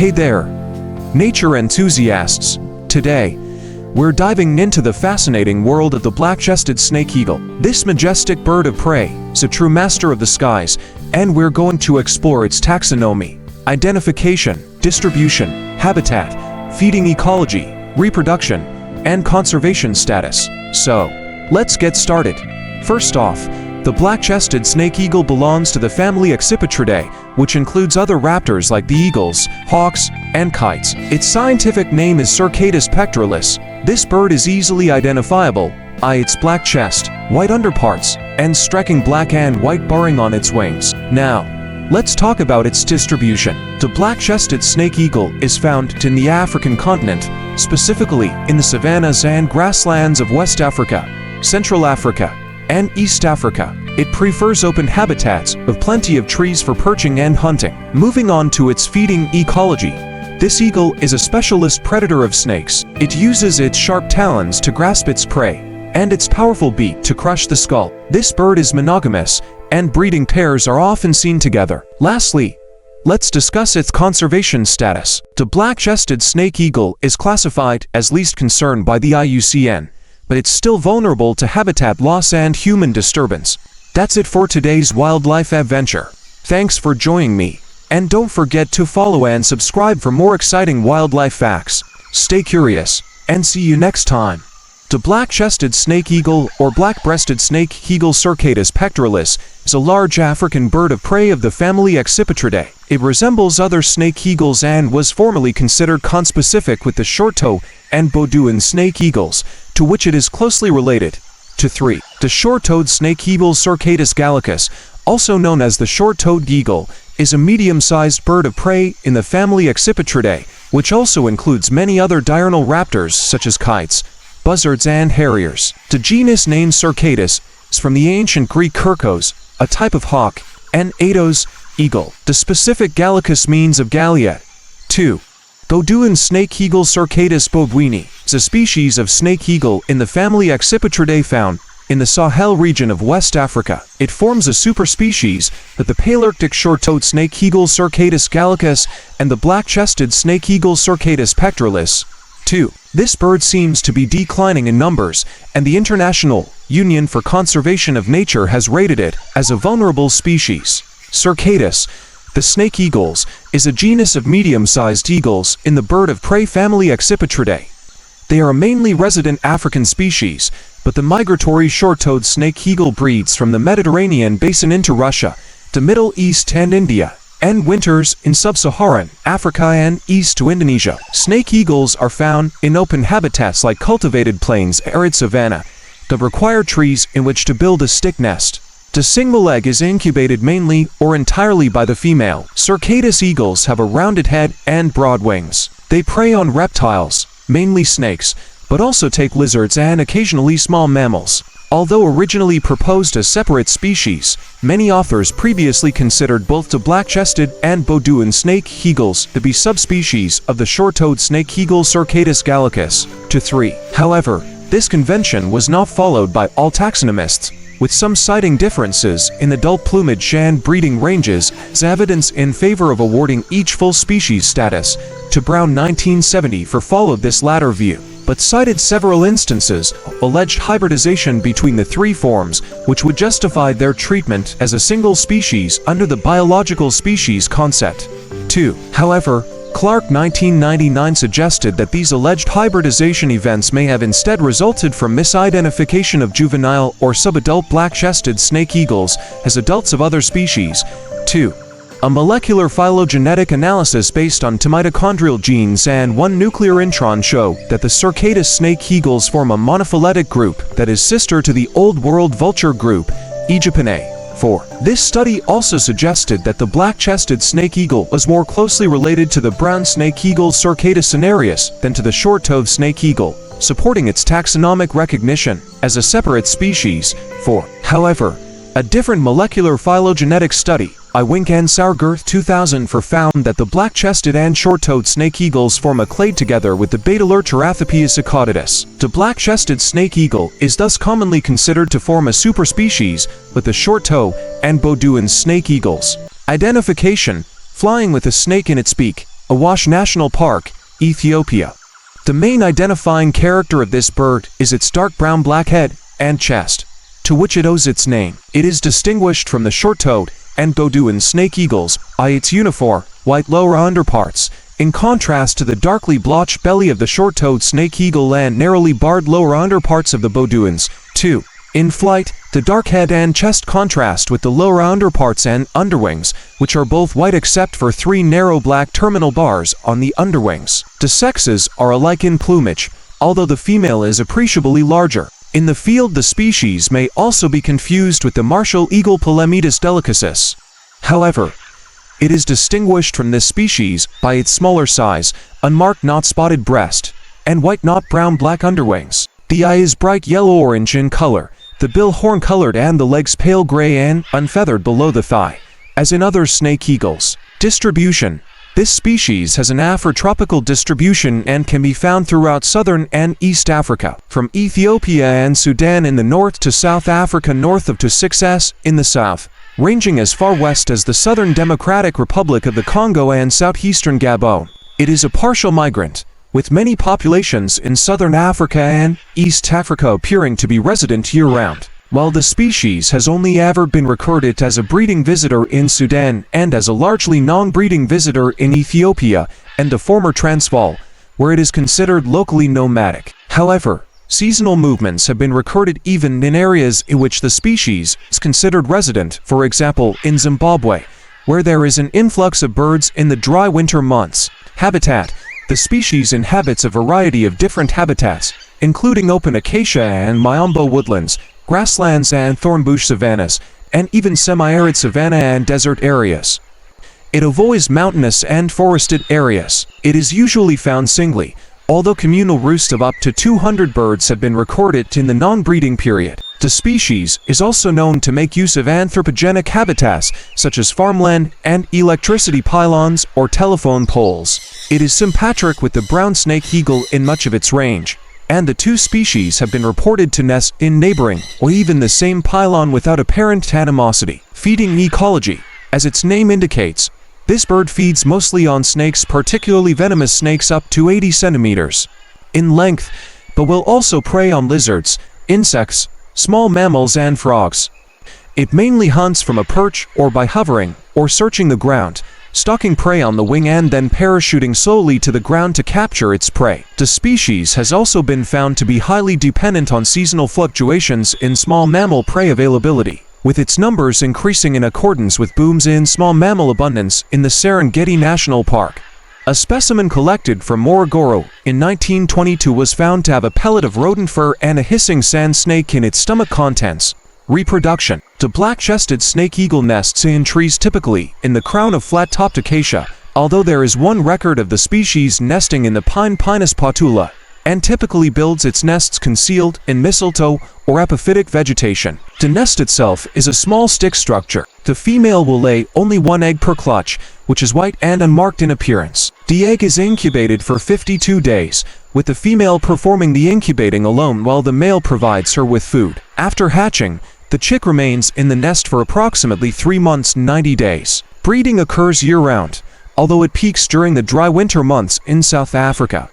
Hey there, nature enthusiasts. Today, we're diving into the fascinating world of the black-chested snake eagle. This majestic bird of prey is a true master of the skies, and we're going to explore its taxonomy, identification, distribution, habitat, feeding ecology, reproduction, and conservation status. So, let's get started. First off, the black-chested snake eagle belongs to the family Accipitridae, which includes other raptors like the eagles, hawks, and kites. Its scientific name is Cercatus pectoralis. This bird is easily identifiable by its black chest, white underparts, and striking black and white barring on its wings. Now, let's talk about its distribution. The black-chested snake eagle is found in the African continent, specifically in the savannas and grasslands of West Africa, Central Africa, and East Africa. It prefers open habitats with plenty of trees for perching and hunting. Moving on to its feeding ecology, this eagle is a specialist predator of snakes. It uses its sharp talons to grasp its prey, and its powerful beak to crush the skull. This bird is monogamous, and breeding pairs are often seen together. Lastly, let's discuss its conservation status. The black-chested snake eagle is classified as least concern by the IUCN, but it's still vulnerable to habitat loss and human disturbance. That's it for today's wildlife adventure. Thanks for joining me, and don't forget to follow and subscribe for more exciting wildlife facts. Stay curious, and see you next time. The black-chested snake eagle or black-breasted snake eagle Cercatus pectoralis is a large African bird of prey of the family Accipitridae. It resembles other snake eagles and was formerly considered conspecific with the short-toe and Beaudouin snake eagles, to which it is closely related. To 3. The short-toed snake eagle Cercatus gallicus, also known as the short-toed eagle, is a medium-sized bird of prey in the family Accipitridae, which also includes many other diurnal raptors such as kites, buzzards, and harriers. The genus name Cercatus is from the ancient Greek kirkos, a type of hawk, and eidos, eagle. The specific gallicus means of Gallia. 2. Beaudouin snake eagle Cercatus beaudouini is a species of snake eagle in the family Accipitridae found in the Sahel region of West Africa. It forms a superspecies of the Palearctic short-toed snake eagle Cercatus gallicus and the black-chested snake eagle Cercatus pectoralis. 2. This bird seems to be declining in numbers, and the International Union for Conservation of Nature has rated it as a vulnerable species. Cercatus, the snake eagles, is a genus of medium-sized eagles in the bird of prey family Accipitridae. They are a mainly resident African species, but the migratory short-toed snake eagle breeds from the Mediterranean basin into Russia, the Middle East and India, and winters in sub-Saharan Africa and east to Indonesia. Snake eagles are found in open habitats like cultivated plains, arid savanna, that require trees in which to build a stick nest. The single egg is incubated mainly or entirely by the female. Cercatus eagles have a rounded head and broad wings. They prey on reptiles, mainly snakes, but also take lizards and occasionally small mammals. Although originally proposed as separate species, many authors previously considered both the black-chested and Beaudouin snake eagles to be subspecies of the short-toed snake eagle Cercatus gallicus. To 3. However, this convention was not followed by all taxonomists, with some citing differences in adult plumage and breeding ranges as evidence in favor of awarding each full species status. To Brown 1970 followed this latter view, but cited several instances of alleged hybridization between the three forms, which would justify their treatment as a single species under the biological species concept. 2. However, Clark 1999 suggested that these alleged hybridization events may have instead resulted from misidentification of juvenile or subadult black-chested snake eagles as adults of other species. 2. A molecular phylogenetic analysis based on two mitochondrial genes and one nuclear intron show that the Cercatus snake eagles form a monophyletic group that is sister to the Old World vulture group, Aegipinae. 4. This study also suggested that the black-chested snake eagle was more closely related to the brown snake eagle Cercatus cinereus than to the short-toed snake eagle, supporting its taxonomic recognition as a separate species. 4. However, a different molecular phylogenetic study, Iwink and Sauergirth 2000 found that the black-chested and short-toed snake eagles form a clade together with the Betalaurter Athapes acaudatus. The black-chested snake eagle is thus commonly considered to form a superspecies with the short-toe and Beaudouin snake eagles. Identification: flying with a snake in its beak, Awash National Park, Ethiopia. The main identifying character of this bird is its dark brown-black head and chest, to which it owes its name. It is distinguished from the short-toed and Beaudouin snake eagles by its uniform, white lower underparts, in contrast to the darkly blotched belly of the short-toed snake eagle and narrowly barred lower underparts of the Beaudouins. 2. In flight, the dark head and chest contrast with the lower underparts and underwings, which are both white except for 3 narrow black terminal bars on the underwings. The sexes are alike in plumage, although the female is appreciably larger. In the field, the species may also be confused with the martial eagle Polemaetus delicosus. However, it is distinguished from this species by its smaller size, unmarked not-spotted breast, and white not-brown-black underwings. The eye is bright yellow-orange in color, the bill horn-colored and the legs pale gray and unfeathered below the thigh, as in other snake eagles. Distribution. This species has an Afrotropical distribution and can be found throughout southern and East Africa, from Ethiopia and Sudan in the north to South Africa north of to 6S in the south, ranging as far west as the Southern Democratic Republic of the Congo and southeastern Gabon. It is a partial migrant, with many populations in southern Africa and East Africa appearing to be resident year-round. While the species has only ever been recorded as a breeding visitor in Sudan and as a largely non-breeding visitor in Ethiopia and the former Transvaal, where it is considered locally nomadic. However, seasonal movements have been recorded even in areas in which the species is considered resident, for example in Zimbabwe, where there is an influx of birds in the dry winter months. Habitat. The species inhabits a variety of different habitats, including open acacia and miombo woodlands, grasslands and thornbush savannas, and even semi-arid savanna and desert areas. It avoids mountainous and forested areas. It is usually found singly, although communal roosts of up to 200 birds have been recorded in the non-breeding period. The species is also known to make use of anthropogenic habitats, such as farmland and electricity pylons or telephone poles. It is sympatric with the brown snake eagle in much of its range, and the two species have been reported to nest in neighboring or even the same pylon without apparent animosity. Feeding ecology. As its name indicates, this bird feeds mostly on snakes, particularly venomous snakes up to 80 centimeters in length, but will also prey on lizards, insects, small mammals and frogs. It mainly hunts from a perch or by hovering or searching the ground, stalking prey on the wing and then parachuting slowly to the ground to capture its prey. The species has also been found to be highly dependent on seasonal fluctuations in small mammal prey availability, with its numbers increasing in accordance with booms in small mammal abundance in the Serengeti National Park. A specimen collected from Morogoro in 1922 was found to have a pellet of rodent fur and a hissing sand snake in its stomach contents. Reproduction. The black-chested snake eagle nests in trees, typically in the crown of flat-topped acacia, although there is one record of the species nesting in the pine Pinus patula, and typically builds its nests concealed in mistletoe or epiphytic vegetation. The nest itself is a small stick structure. The female will lay only one egg per clutch, which is white and unmarked in appearance. The egg is incubated for 52 days, with the female performing the incubating alone while the male provides her with food. After hatching, the chick remains in the nest for approximately 3 months 90 days. Breeding occurs year-round, although it peaks during the dry winter months in South Africa.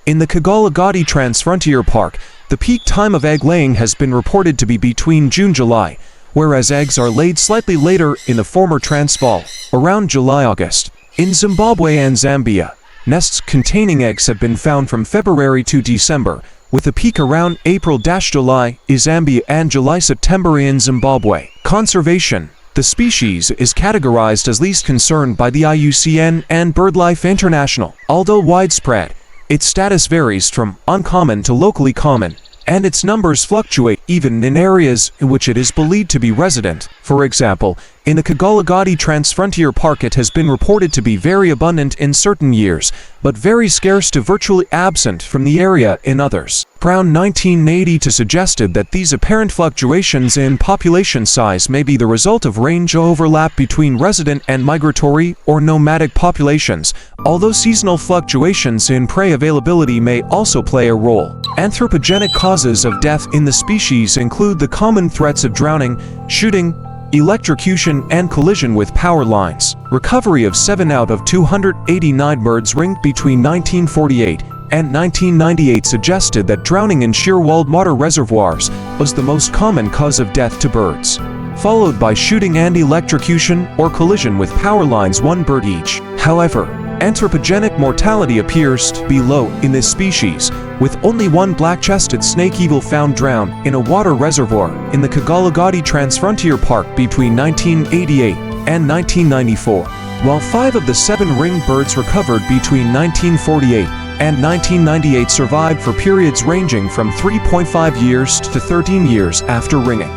In the Kgalagadi Transfrontier Park, the peak time of egg laying has been reported to be between June-July, whereas eggs are laid slightly later in the former Transvaal, around July-August. In Zimbabwe and Zambia, nests containing eggs have been found from February to December, with a peak around April-July in Zambia and July-September in Zimbabwe. Conservation. The species is categorized as least concerned by the IUCN and BirdLife International. Although widespread, its status varies from uncommon to locally common, and its numbers fluctuate even in areas in which it is believed to be resident. For example, in the Kgalagadi Transfrontier Park it has been reported to be very abundant in certain years, but very scarce to virtually absent from the area in others. Brown 1980 suggested that these apparent fluctuations in population size may be the result of range overlap between resident and migratory or nomadic populations, although seasonal fluctuations in prey availability may also play a role. Anthropogenic causes of death in the species include the common threats of drowning, shooting, electrocution and collision with power lines. Recovery of 7 out of 289 birds ringed between 1948 and 1998 suggested that drowning in shear-walled water reservoirs was the most common cause of death to birds, followed by shooting and electrocution or collision with power lines, 1 bird each. However, anthropogenic mortality appears to be low in this species, with only 1 black-chested snake eagle found drowned in a water reservoir in the Kagalagadi Transfrontier Park between 1988 and 1994, while 5 of the 7 ringed birds recovered between 1948 and 1998 survived for periods ranging from 3.5 years to 13 years after ringing.